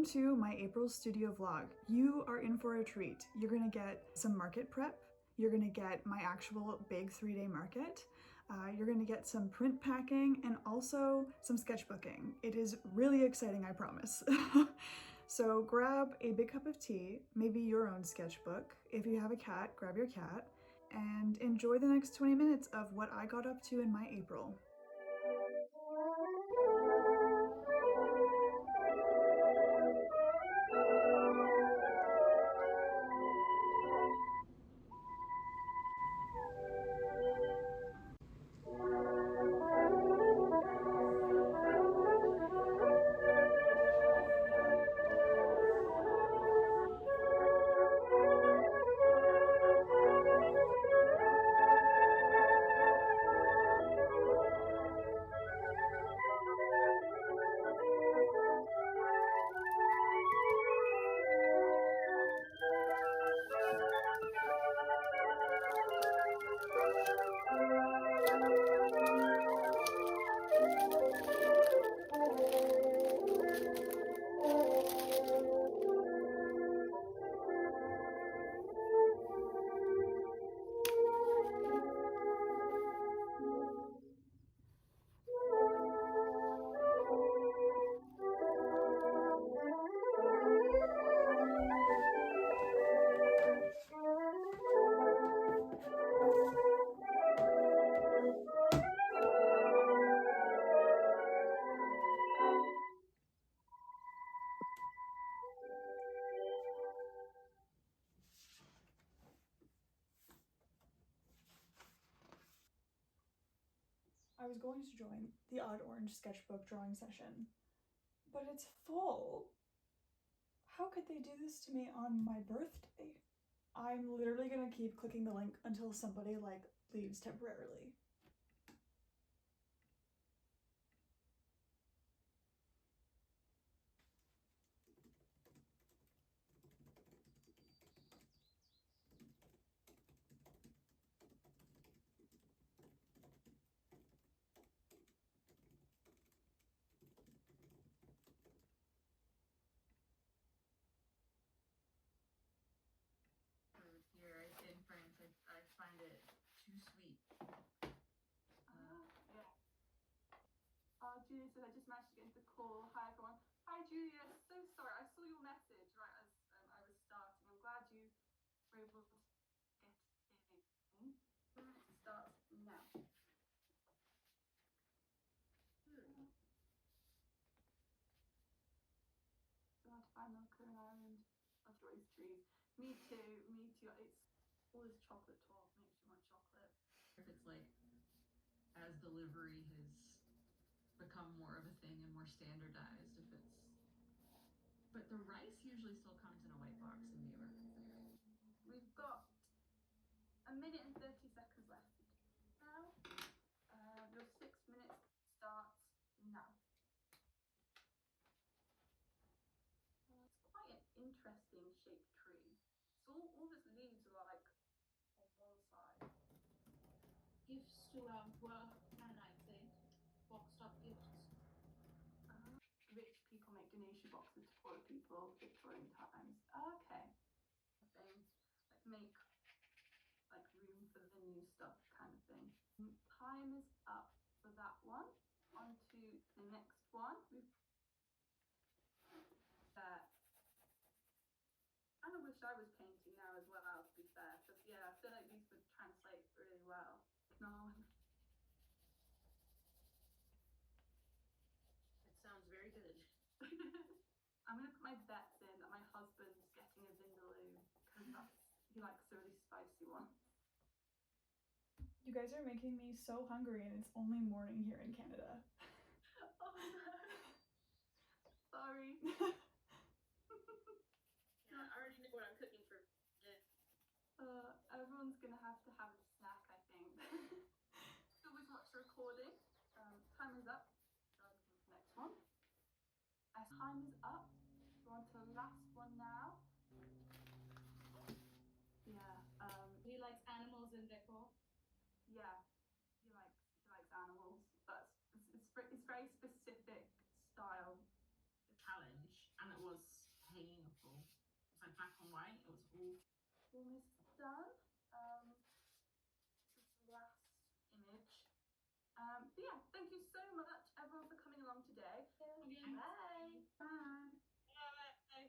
to my April studio vlog. You are in for a treat. You're gonna get some market prep. You're gonna get my actual big 3-day market. You're gonna get some print packing and also some sketchbooking. It is really exciting, I promise. So grab a big cup of tea, maybe your own sketchbook. If you have a cat, grab your cat, and enjoy the next 20 minutes of what I got up to in my April. I was going to join the Odd Orange sketchbook drawing session, but it's full. How could they do this to me on my birthday? I'm literally gonna keep clicking the link until somebody leaves temporarily. Here in France, I find it too sweet. Yeah. Julia says, I just managed to get into the call. Hi everyone. Hi Julia, so sorry. I saw your message right as I was starting. I'm glad you were able to get in. Start now. So hard to find milk in Ireland. Of Joyce trees. Me too, me too. It's all this chocolate talk makes you want chocolate. If it's as delivery has become more of a thing and more standardized, but the rice usually still comes in a white box in New York. We've got 1 minute and 30 seconds left now. Your 6 minutes starts now. It's quite an interesting shaped tree. So all its leaves are on one side. Gifts to poor and I think boxed up gifts. Rich people make donation boxes to poor people, Victorian times. Okay. Thing make room for the new stuff kind of thing. Time is up for that one. On to the next one. I kind of wish I was painting now as well, to be fair, because yeah, I feel like these would translate really well. No. It sounds very good. I'm gonna put my bets in that my husband's getting a vindaloo because he likes a really spicy one. You guys are making me so hungry and it's only morning here in Canada. Oh no. Sorry. Yeah, I already know what I'm cooking for dinner. Everyone's gonna have a snack, I think. Always watch the recording. Time is up. Next one. As time is up, we're on to the last one now. Yeah. He likes animals in decor. Yeah, he likes animals. It's very specific style. Challenge, and it was white. It was all almost done. This is the last image. But yeah, thank you so much everyone for coming along today. Again. Bye. fun. Bye.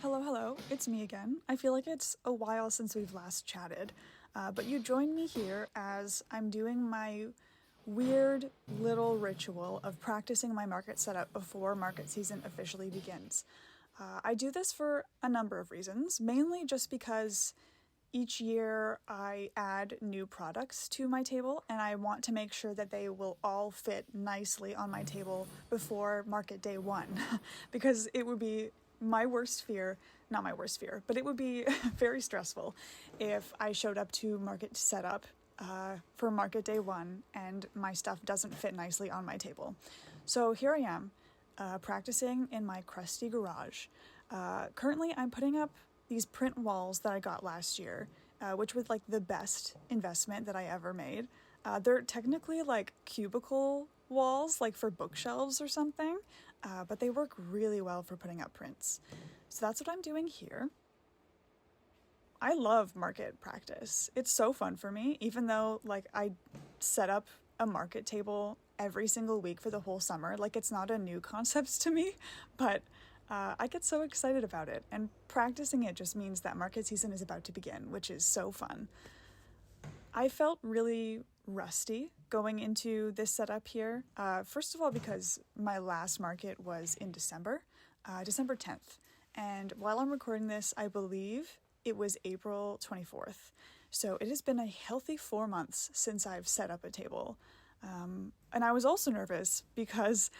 Hello, hello, it's me again. I feel like it's a while since we've last chatted, but you joined me here as I'm doing my weird little ritual of practicing my market setup before market season officially begins. I do this for a number of reasons, mainly just because each year I add new products to my table and I want to make sure that they will all fit nicely on my table before market day one, because it would be my worst fear, not my worst fear, but it would be very stressful if I showed up to market setup for market day one and my stuff doesn't fit nicely on my table. So here I am, practicing in my crusty garage. Currently I'm putting up these print walls that I got last year, which was like the best investment that I ever made. They're technically like cubicle walls, like for bookshelves or something, but they work really well for putting up prints. So that's what I'm doing here. I love market practice. It's so fun for me, even though like I set up a market table every single week for the whole summer. Like it's not a new concept to me, but I get so excited about it, and practicing it just means that market season is about to begin, which is so fun. I felt really rusty going into this setup here. First of all, because my last market was in December 10th. And while I'm recording this, I believe it was April 24th. So it has been a healthy 4 months since I've set up a table. And I was also nervous because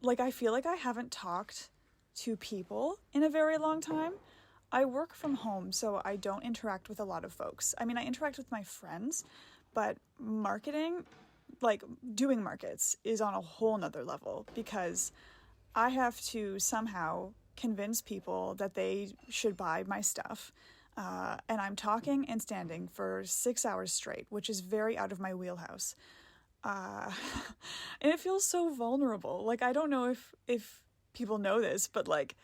like I feel like I haven't talked to people in a very long time. I work from home, so I don't interact with a lot of folks. I mean, I interact with my friends, but marketing, like doing markets, is on a whole nother level because I have to somehow convince people that they should buy my stuff. And I'm talking and standing for 6 hours straight, which is very out of my wheelhouse. And it feels so vulnerable. Like, I don't know if people know this, but like,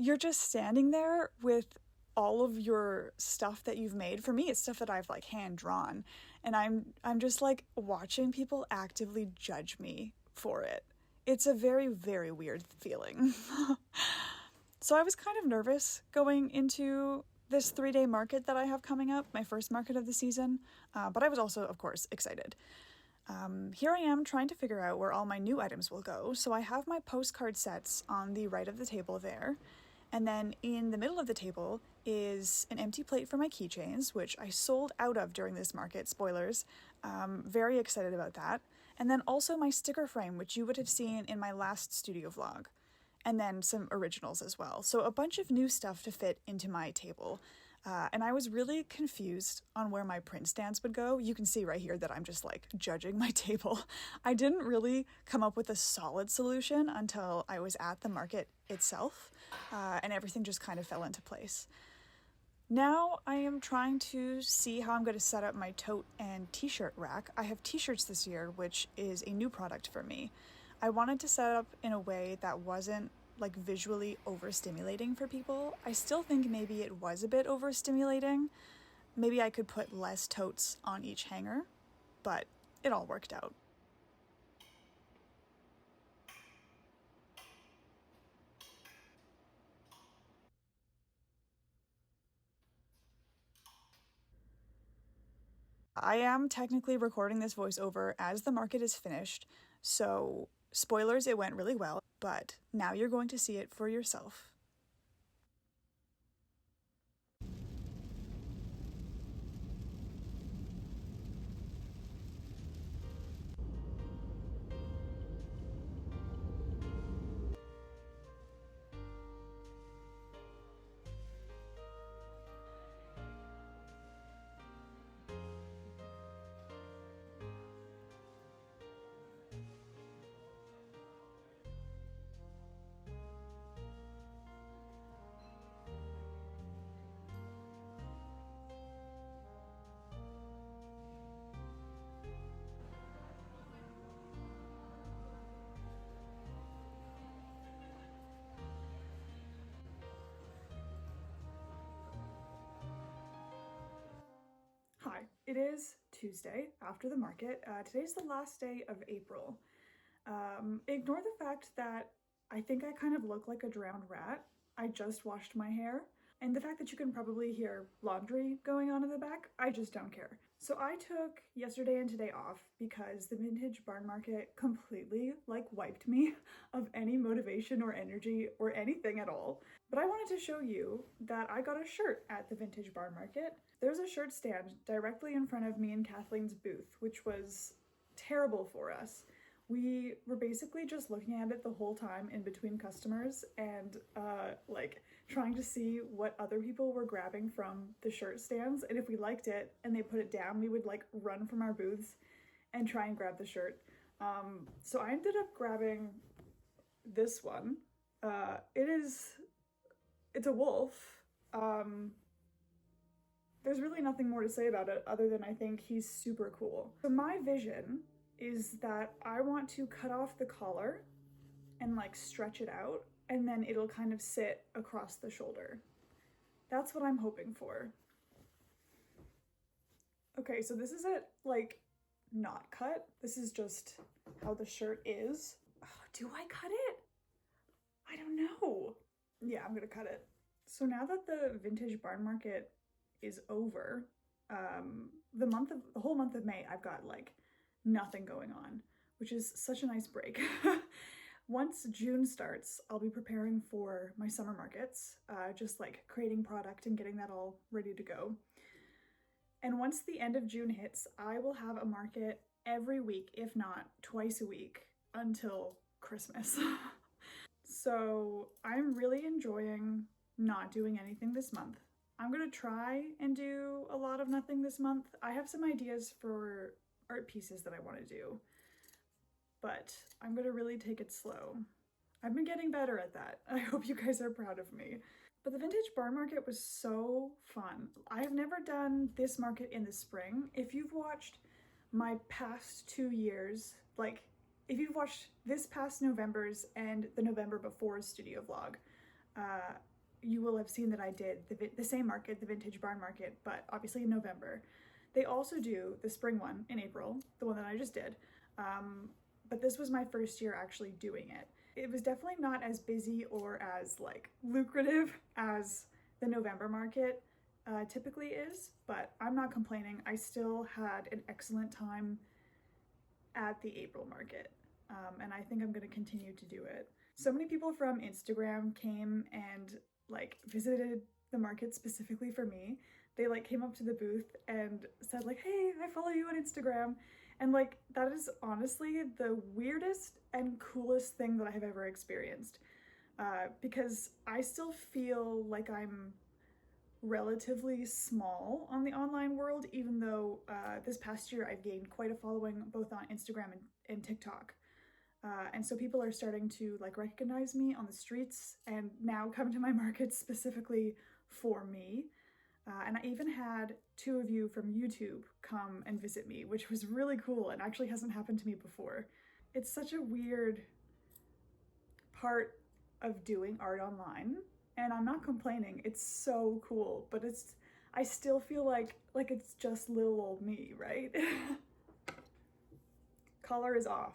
you're just standing there with all of your stuff that you've made. For me, it's stuff that I've like hand drawn, and I'm just like watching people actively judge me for it. It's a very, very weird feeling. So I was kind of nervous going into this 3-day market that I have coming up, my first market of the season, but I was also, of course, excited. Here I am trying to figure out where all my new items will go. So I have my postcard sets on the right of the table there. And then in the middle of the table is an empty plate for my keychains, which I sold out of during this market, spoilers. Very excited about that. And then also my sticker frame, which you would have seen in my last studio vlog. And then some originals as well. So a bunch of new stuff to fit into my table. And I was really confused on where my print stands would go. You can see right here that I'm just like judging my table. I didn't really come up with a solid solution until I was at the market itself, and everything just kind of fell into place. Now I am trying to see how I'm going to set up my tote and t-shirt rack. I have t-shirts this year, which is a new product for me. I wanted to set up in a way that wasn't like visually overstimulating for people. I still think maybe it was a bit overstimulating. Maybe I could put less totes on each hanger, but it all worked out. I am technically recording this voiceover as the market is finished, so spoilers, it went really well, but now you're going to see it for yourself. Hi, it is Tuesday after the market. Today's the last day of April. Ignore the fact that I think I kind of look like a drowned rat. I just washed my hair. And the fact that you can probably hear laundry going on in the back, I just don't care. So I took yesterday and today off because the vintage barn market completely like wiped me of any motivation or energy or anything at all. But I wanted to show you that I got a shirt at the vintage barn market. There's a shirt stand directly in front of me and Kathleen's booth, which was terrible for us. We were basically just looking at it the whole time in between customers and like trying to see what other people were grabbing from the shirt stands, and if we liked it and they put it down, we would like run from our booths and try and grab the shirt. So I ended up grabbing this one. It's a wolf. There's really nothing more to say about it other than I think he's super cool. So my vision is that I want to cut off the collar and like stretch it out, and then it'll kind of sit across the shoulder. That's what I'm hoping for. Okay, so this is it, like, not cut. This is just how the shirt is. Oh, do I cut it? I don't know. Yeah, I'm gonna cut it. So now that the vintage barn market is over, the whole month of May, I've got like nothing going on, which is such a nice break. Once June starts, I'll be preparing for my summer markets, just like creating product and getting that all ready to go. And once the end of June hits, I will have a market every week, if not twice a week, until Christmas. So I'm really enjoying not doing anything this month. I'm gonna try and do a lot of nothing this month. I have some ideas for art pieces that I want to do, but I'm gonna really take it slow. I've been getting better at that. I hope you guys are proud of me. But the vintage barn market was so fun. I have never done this market in the spring. If you've watched my past 2 years, like if you've watched this past November's and the November before's studio vlog, you will have seen that I did the same market, the vintage barn market, but obviously in November. They also do the spring one in April, the one that I just did. But this was my first year actually doing it. It was definitely not as busy or as like lucrative as the November market typically is, but I'm not complaining. I still had an excellent time at the April market, and I think I'm gonna continue to do it. So many people from Instagram came and like visited the market specifically for me. They like came up to the booth and said like, hey, I follow you on Instagram. And like, that is honestly the weirdest and coolest thing that I have ever experienced. Because I still feel like I'm relatively small on the online world, even though this past year I've gained quite a following both on Instagram and TikTok. And so people are starting to like recognize me on the streets and now come to my markets specifically for me. And I even had 2 of you from YouTube come and visit me, which was really cool and actually hasn't happened to me before. It's such a weird part of doing art online, and I'm not complaining. It's so cool, but I still feel like it's just little old me, right? Color is off.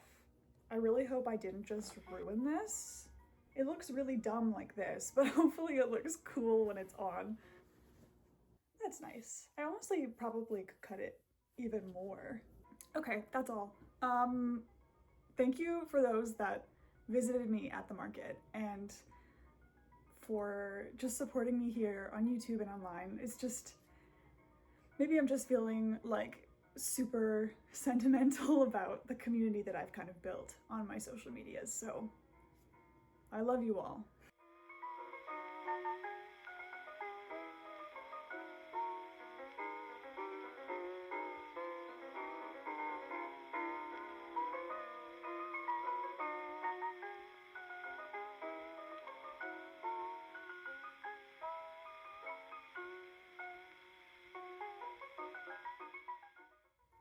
I really hope I didn't just ruin this. It looks really dumb like this, but hopefully it looks cool when it's on. That's nice. I honestly probably could cut it even more. Okay, that's all. Thank you for those that visited me at the market and for just supporting me here on YouTube and online. It's just, maybe I'm just feeling like super sentimental about the community that I've kind of built on my social medias. So I love you all.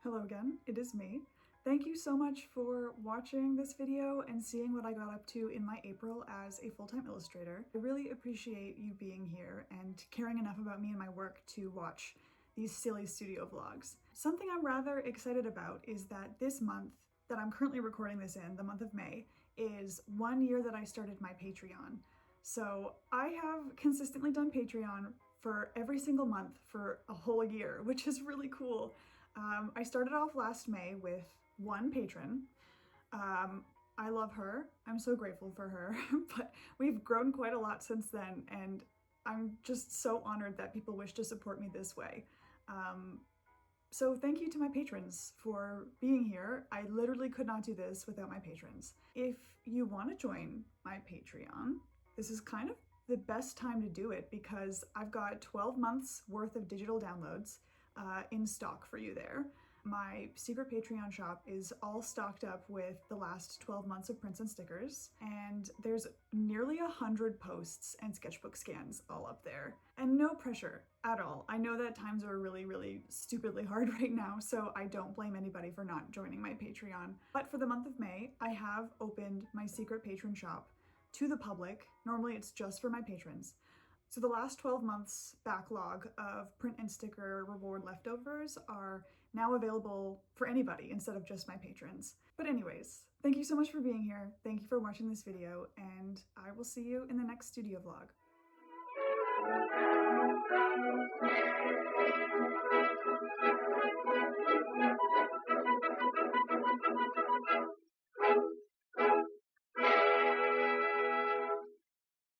Hello again, it is me. Thank you so much for watching this video and seeing what I got up to in my April as a full-time illustrator. I really appreciate you being here and caring enough about me and my work to watch these silly studio vlogs. Something I'm rather excited about is that this month that I'm currently recording this in, the month of May, is 1 year that I started my Patreon. So I have consistently done Patreon for every single month for a whole year, which is really cool. I started off last May with 1 patron. I love her. I'm so grateful for her, but we've grown quite a lot since then, and I'm just so honored that people wish to support me this way. So thank you to my patrons for being here. I literally could not do this without my patrons. If you want to join my Patreon, this is kind of the best time to do it because I've got 12 months worth of digital downloads in stock for you there. my secret Patreon shop is all stocked up with the last 12 months of prints and stickers, and there's nearly 100 posts and sketchbook scans all up there. And no pressure at all. I know that times are really, really stupidly hard right now, so I don't blame anybody for not joining my Patreon. But for the month of May, I have opened my secret patron shop to the public. Normally it's just for my patrons. So the last 12 months backlog of print and sticker reward leftovers are now available for anybody instead of just my patrons. But anyways, thank you so much for being here. Thank you for watching this video, and I will see you in the next studio vlog.